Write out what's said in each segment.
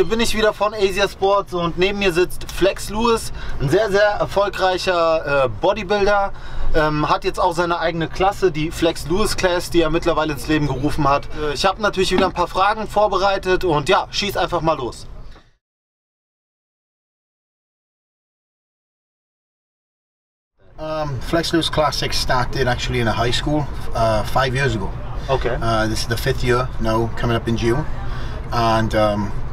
hier bin ich wieder von AesirSports und neben mir sitzt Flex Lewis, ein sehr, sehr erfolgreicher Bodybuilder. Hat jetzt auch seine eigene Klasse, die Flex Lewis Class, die er mittlerweile ins Leben gerufen hat. Ich habe natürlich wieder ein paar Fragen vorbereitet und ja, schieß einfach mal los. Flex Lewis Classic started actually in a high school 5 years ago. Okay. This is the 5th year now, coming up in June, and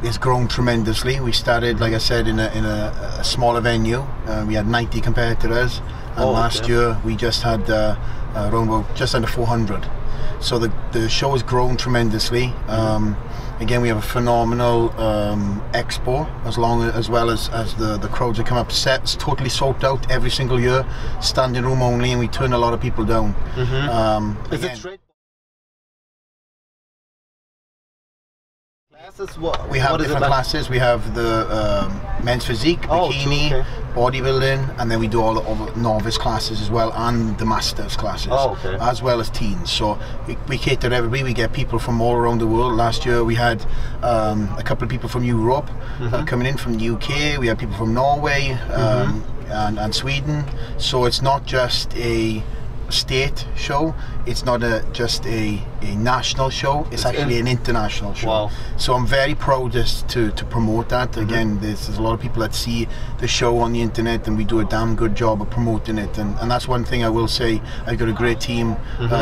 it's grown tremendously. We started, like I said, in a smaller venue. We had 90 competitors, and last year we just had around about just under 400. So the show has grown tremendously. Again, we have a phenomenal expo, as well as the crowds that come up. Sets totally sold out every single year, standing room only, and we turn a lot of people down. Is it straight? We have different classes. We have the men's physique, bikini, bodybuilding, and then we do all the novice classes as well, and the masters classes, as well as teens. So we cater to everybody. We get people from all around the world. Last year we had a couple of people from Europe coming in from the UK. We had people from Norway and Sweden. So it's not just a state show, it's not just a national show, it's actually an international show. Wow. So I'm very proud to promote that. Again, there's a lot of people that see the show on the internet, and we do a damn good job of promoting it, and that's one thing I will say. I've got a great team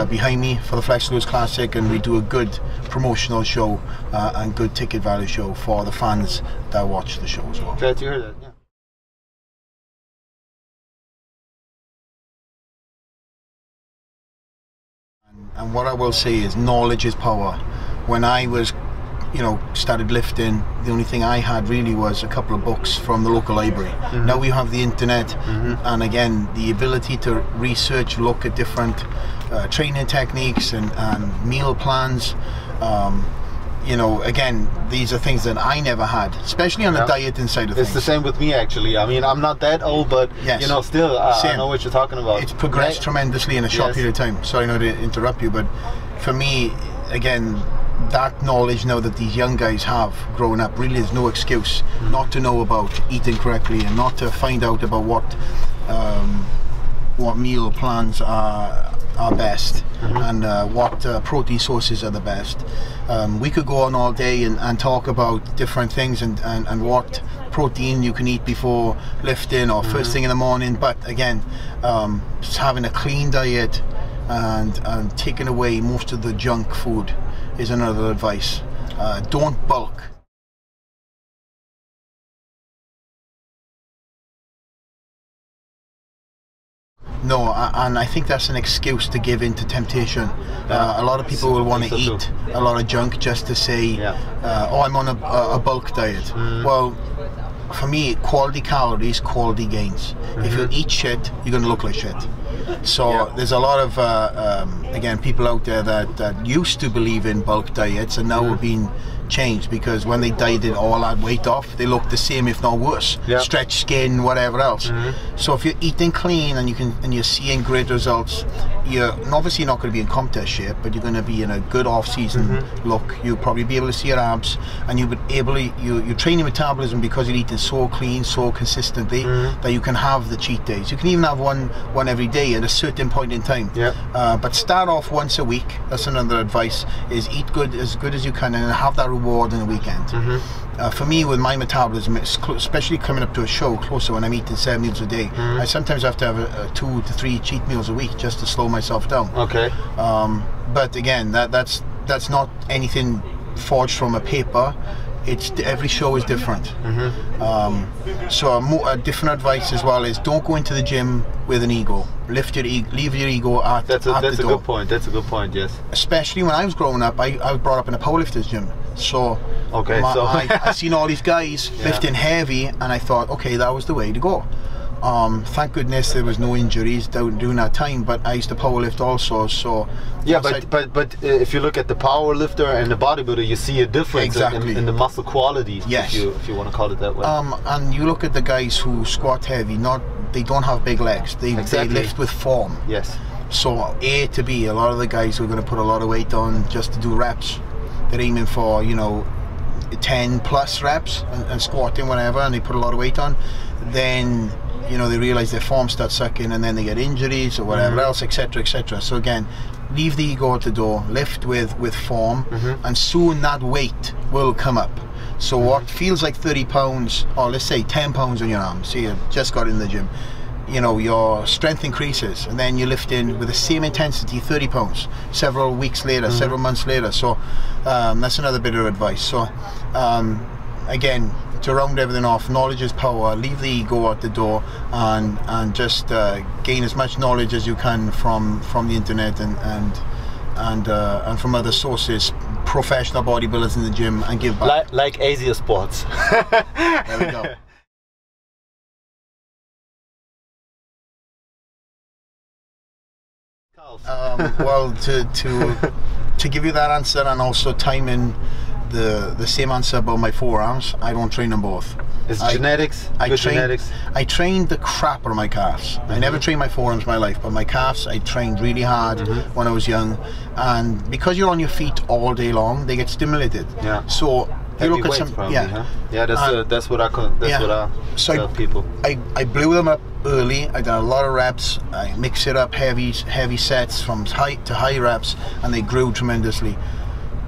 behind me for the Flex Lewis Classic, and we do a good promotional show and good ticket value show for the fans that watch the show as well. Glad to hear that. Yeah. And what I will say is, knowledge is power. When I was, started lifting, the only thing I had really was a couple of books from the local library. Now we have the internet, and again, the ability to research, look at different training techniques and meal plans. Again, these are things that I never had, especially on the dieting side of things. It's the same with me, actually. I mean, I'm not that old, but still, I know what you're talking about. It's progressed tremendously in a short period of time. Sorry not to interrupt you, but for me, again, that knowledge now that these young guys have growing up, really is no excuse not to know about eating correctly and not to find out about what meal plans are best and what protein sources are the best. We could go on all day and talk about different things and what protein you can eat before lifting or first thing in the morning, but again, just having a clean diet and taking away most of the junk food is another advice. Don't bulk. No, and I think that's an excuse to give in to temptation. A lot of people will want to eat a lot of junk just to say, oh, I'm on a bulk diet. Well, for me, quality calories, quality gains. If you eat shit, you're going to look like shit. So there's a lot of, again, people out there that used to believe in bulk diets and now have been changed, because when they dieted all that weight off, they look the same, if not worse. Stretch skin, whatever else. So if you're eating clean and you're seeing great results, you're obviously not going to be in contest shape, but you're going to be in a good off-season look. You'll probably be able to see your abs, and you're training metabolism because you're eating so clean, so consistently, that you can have the cheat days. You can even have one every day at a certain point in time. But start off once a week. That's another advice, is eat as good as you can and have that reward in the weekend. For me, with my metabolism, especially coming up to a show closer, when I'm eating 7 meals a day, I sometimes have to have 2 to 3 cheat meals a week just to slow myself down. But again, that's not anything forged from a paper. Every show is different. So a different advice as well is, don't go into the gym with an ego. Leave your ego at the door. That's a good point. That's a good point. Yes. Especially when I was growing up, I was brought up in a powerlifter's gym. So I seen all these guys lifting heavy, and I thought, okay, that was the way to go. Thank goodness there was no injuries during that time, but I used to powerlift also. So yeah, but if you look at the power lifter and the bodybuilder, you see a difference in the muscle qualities. Yes. if you want to call it that way. And you look at the guys who squat heavy, they don't have big legs. They lift with form. Yes. So A to B, a lot of the guys who are going to put a lot of weight on just to do reps, they're aiming for 10 plus reps and squatting, whatever, and they put a lot of weight on, then you know, they realize their form starts sucking, and then they get injuries or whatever else, etc., etc. So again, leave the ego at the door, lift with form, and soon that weight will come up. So what feels like 30 pounds, or let's say 10 pounds on your arm, so you just got in the gym, you know, your strength increases, and then you lift in with the same intensity 30 pounds several weeks later, several months later. So that's another bit of advice. So again, to round everything off, knowledge is power. Leave the ego at the door, and just gain as much knowledge as you can from the internet and from other sources, professional bodybuilders in the gym, and give back. Like AesirSports. There we go. Well, to give you that answer, and also timing the same answer about my forearms, I don't train them both. It's genetics. I trained the crap out of my calves. I never trained my forearms in my life, but my calves I trained really hard when I was young. And because you're on your feet all day long, they get stimulated. Yeah. So you look at some, probably, huh? Yeah, that's what I tell people. I blew them up early. I did a lot of reps. I mix it up, heavy sets from high to high reps, and they grew tremendously.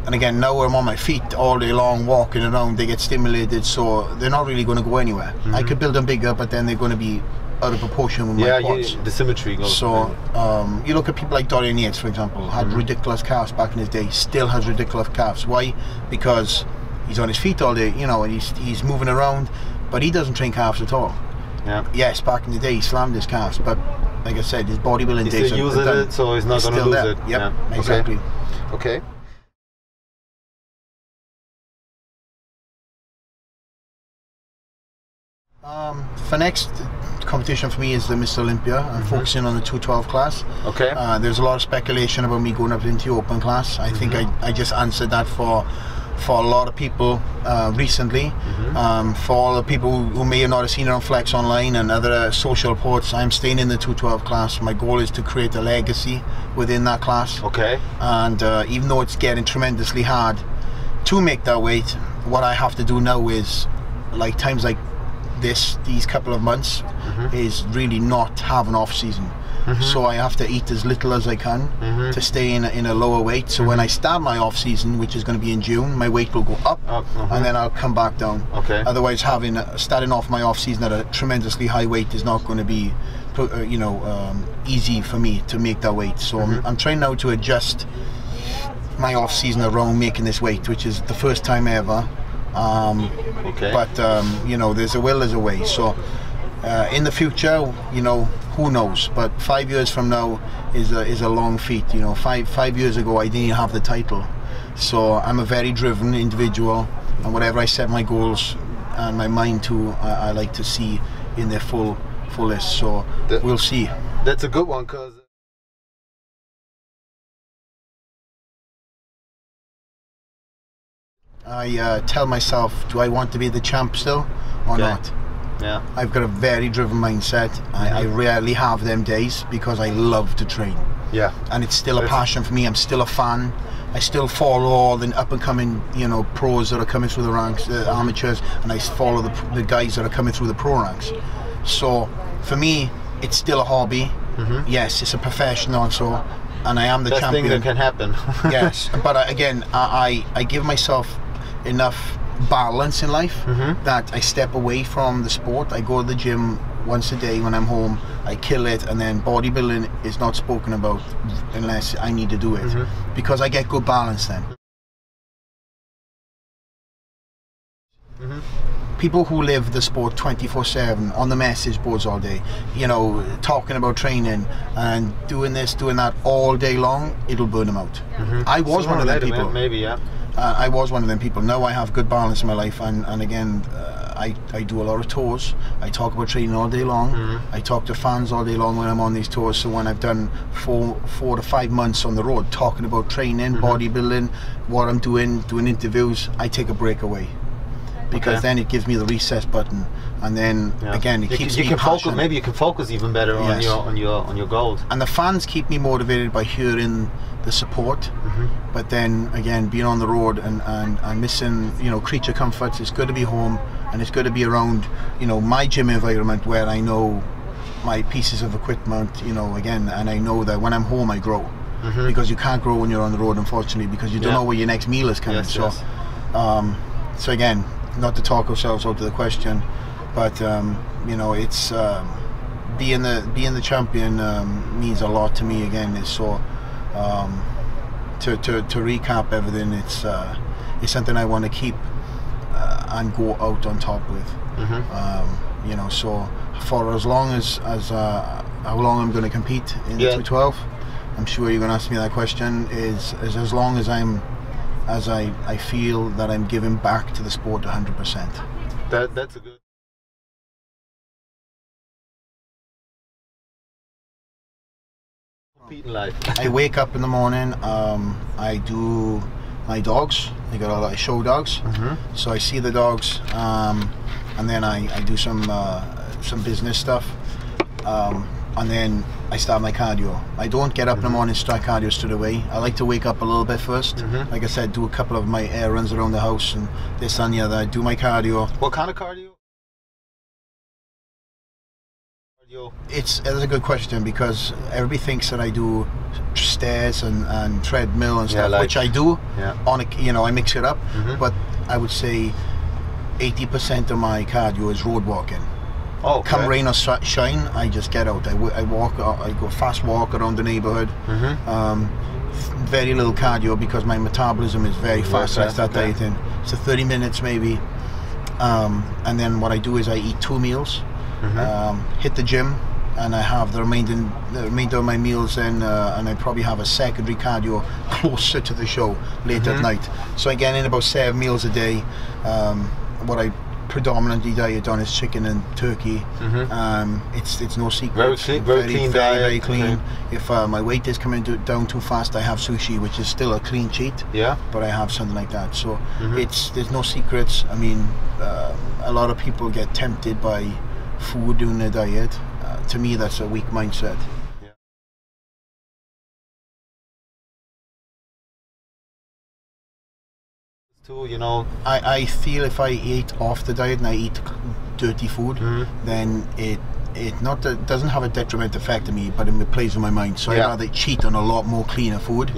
And again, now I'm on my feet all day long, walking around, they get stimulated, so they're not really going to go anywhere. I could build them bigger, but then they're going to be out of proportion with my quads. The symmetry goes. So you look at people like Dorian Yates, for example, had ridiculous calves back in his day, still has ridiculous calves. Why? Because he's on his feet all day, you know, and he's moving around, but he doesn't train calves at all. Yeah. Yes, back in the day he slammed his calves, but like I said, his bodybuilding days still using it, so he's not going to lose it. Yep, yeah, exactly. Okay. For next competition for me is the Mr. Olympia. I'm focusing on the 212 class. Okay. There's a lot of speculation about me going up into the open class. I think I just answered that for a lot of people recently. For all the people who may have not have seen it on Flex Online and other social reports, I'm staying in the 212 class. My goal is to create a legacy within that class. Okay. And even though it's getting tremendously hard to make that weight, what I have to do now is, like times like these couple of months, is really not have an off season. So I have to eat as little as I can to stay in a lower weight. So when I start my off season, which is going to be in June, my weight will go up, and then I'll come back down. Okay. Otherwise, starting off my off season at a tremendously high weight is not going to be, you know, easy for me to make that weight. So I'm trying now to adjust my off season around making this weight, which is the first time ever. But you know, there's a will, there's a way. So in the future, you know, who knows? But 5 years from now is a long feat. You know, five years ago I didn't have the title. So I'm a very driven individual, and whatever I set my goals and my mind to, I like to see in their fullest. So we'll see. That's a good one, cause I tell myself, do I want to be the champ still or not? Yeah. I've got a very driven mindset. I rarely have them days because I love to train. Yeah. And it's still a passion for me. I'm still a fan. I still follow all the up and coming, you know, pros that are coming through the ranks, the amateurs, and I follow the guys that are coming through the pro ranks. So for me, it's still a hobby. Yes, it's a profession also, and I am the champion. Best thing that can happen. Yes, but again, I give myself enough balance in life that I step away from the sport. I go to the gym once a day when I'm home, I kill it, and then bodybuilding is not spoken about unless I need to do it, because I get good balance then. People who live the sport 24/7 on the message boards all day, you know, talking about training and doing this, doing that all day long, it'll burn them out. I was one of them people. Maybe, yeah. I was one of them people. Now I have good balance in my life, and again, I do a lot of tours. I talk about training all day long. I talk to fans all day long when I'm on these tours. So when I've done four to 5 months on the road talking about training, bodybuilding, what I'm doing interviews, I take a break away. because then it gives me the reset button, and then again it keeps me focus. Maybe you can focus even better on your goals. And the fans keep me motivated by hearing the support. But then again, being on the road and missing, you know, creature comforts. It's good to be home, and it's good to be around, you know, my gym environment where I know my pieces of equipment, you know, again, and I know that when I'm home I grow. Because you can't grow when you're on the road, unfortunately, because you don't know where your next meal is coming. So again, not to talk ourselves out of the question, but you know, it's being the champion means a lot to me. Again, it's so to recap everything, it's something I want to keep and go out on top with. You know, so for as long as how long I'm going to compete in the 212, I'm sure you're going to ask me that question, is as long as I feel that I'm giving back to the sport 100%. That's a good. Competing life. I wake up in the morning. I do my dogs. I got a lot of show dogs, so I see the dogs, and then I do some business stuff. And then I start my cardio. I don't get up in the morning and start cardio straight away. I like to wake up a little bit first. Like I said, do a couple of my air runs around the house and this and the other. Do my cardio. What kind of cardio? It's a good question, because everybody thinks that I do stairs and treadmill and stuff, which I do. On a, you know, I mix it up. But I would say 80% of my cardio is road walking. Come rain or shine, I just get out. I walk. I go fast walk around the neighborhood. Very little cardio because my metabolism is very fast. So I start dieting. So 30 minutes maybe. And then what I do is I eat 2 meals, hit the gym, and I have the remainder of my meals in, and I probably have a secondary cardio closer to the show late at night. So I get in about 7 meals a day. What I predominantly diet on is chicken and turkey. It's no secret. Very clean diet. Very clean. If my weight is coming down too fast, I have sushi, which is still a clean cheat. But I have something like that. So there's no secrets. I mean, a lot of people get tempted by food during their diet. To me, that's a weak mindset. Too, you know, I feel if I eat off the diet and I eat dirty food, then it doesn't have a detrimental effect on me, but it plays on my mind. So I'd rather cheat on a lot more cleaner food.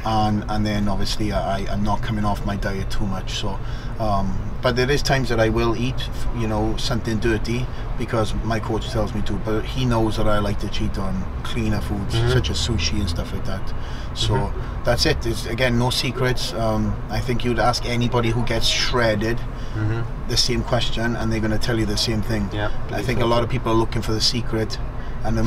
And then obviously I'm not coming off my diet too much. So but there is times that I will eat, you know, something dirty because my coach tells me to, but he knows that I like to cheat on cleaner foods such as sushi and stuff like that. So that's it. It's, again, no secrets. I think you'd ask anybody who gets shredded the same question and they're going to tell you the same thing. I think a lot of people are looking for the secret, and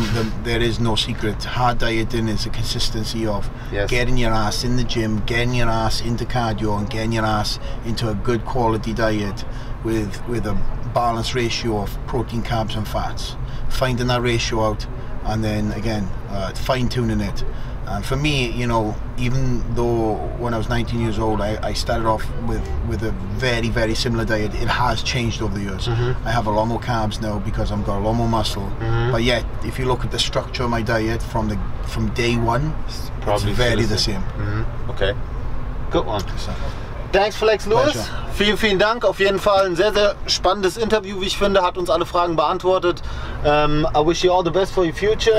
there is no secret. Hard dieting is a consistency of getting your ass in the gym, getting your ass into cardio, and getting your ass into a good quality diet with a balanced ratio of protein, carbs and fats. Finding that ratio out, and then again fine-tuning it. And for me, you know, even though when I was 19 years old I started off with a very, very similar diet, it has changed over the years. I have a lot more carbs now because I've got a lot more muscle. But yet, if you look at the structure of my diet from day one, it's very the same. Okay, good one. Thanks, Flex Lewis. Vielen Dank. Auf jeden Fall ein sehr, sehr spannendes Interview, wie ich finde. Hat uns alle Fragen beantwortet. I wish you all the best for your future.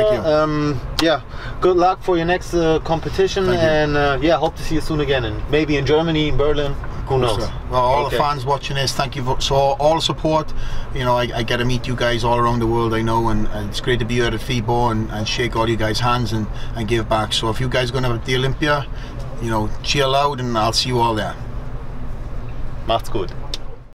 Yeah, good luck for your next competition. And yeah, hope to see you soon again. And maybe in Germany, in Berlin. Who knows? Well, all the fans watching this, thank you for all the support. You know, I get to meet you guys all around the world, I know, and it's great to be here at FIBO and shake all you guys' hands and give back. So if you guys are going to the Olympia, you know, cheer loud, and I'll see you all there. Macht's gut.